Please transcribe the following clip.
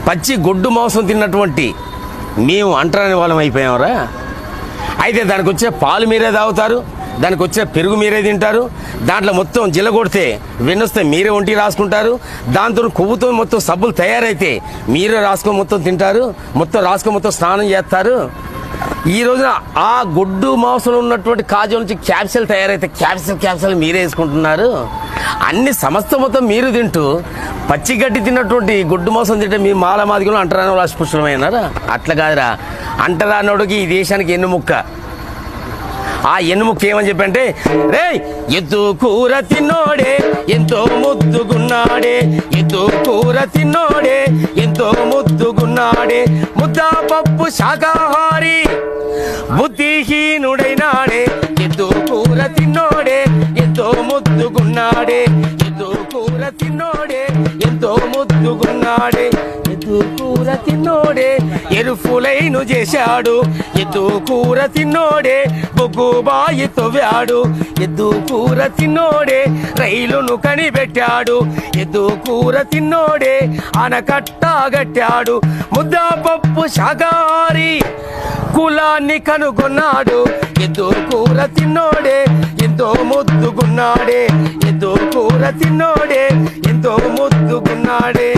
పచ్చి గొడ్డు మాంసం తిన్నటువంటి మేము అంటరాని వాళ్ళం అయిపోయామరా. అయితే దానికి వచ్చే పాలు మీరే తాగుతారు, దానికి వచ్చే పెరుగు మీరే తింటారు, దాంట్లో మొత్తం జిల్లగొడితే వెన్నొస్తే మీరే ఒంటికి రాసుకుంటారు, దాంతో కొవ్వుతో మొత్తం సబ్బులు తయారైతే మీరే రాసుకొని మొత్తం తింటారు, మొత్తం రాసుకొని మొత్తం స్నానం చేస్తారు. ఈ రోజున ఆ గొడ్డు మాంసంలో ఉన్నటువంటి కాజు నుంచి క్యాప్సిల్ తయారైతే క్యాప్సిల్ మీరే వేసుకుంటున్నారు. అన్ని సమస్త మొత్తం మీరు తింటూ పచ్చిగడ్డి తిన్నటువంటి గొడ్డు మాంసం తింటే మీ మాల మాదిగలో అంటరాని వాళ్ళు అస్పృశ్యమైనారా? అట్లా కాదురా. అంటరానోడికి ఈ దేశానికి ఎన్నుముక్క. ఆ ఎన్నుముక్క ఏమని చెప్పంటే, రే ఎద్దు కూర తిన్నోడే ఎంతో ముద్దుగున్నాడే, ఎద్దు కూర తిన్నోడే ఎంతో ముద్దుగున్నాడే, ముద్దా పప్పు శాకాహారి బుద్ధిహీనుడైనాడే, ఎద్దు కూర తిన్నోడే ఎంతో ముద్దుగున్నాడే, ఎద్దు కూర తిన్నోడే ఎంతో ముద్దుగున్నాడే, ఎద్దు కూర తిన్నోడే ఎరుఫులైను చేశాడు, ఎద్దు కూర తిన్నోడే బొగ్గు బాయి తవ్వాడు, ఎద్దు కూర తిన్నోడే రైలును కనిపెట్టాడు, ఎద్దు కూర తిన్నోడే ఆనకట్టగట్టాడు, ముద్దా పప్పు శాకాహారి కులాన్ని కనుగొన్నాడు, ఎద్దు కూర తిన్నోడే ఎంతో ముద్దుగున్నాడే, ఎద్దు కూర తిన్నోడే ఎంతో ముద్దుగున్నాడే.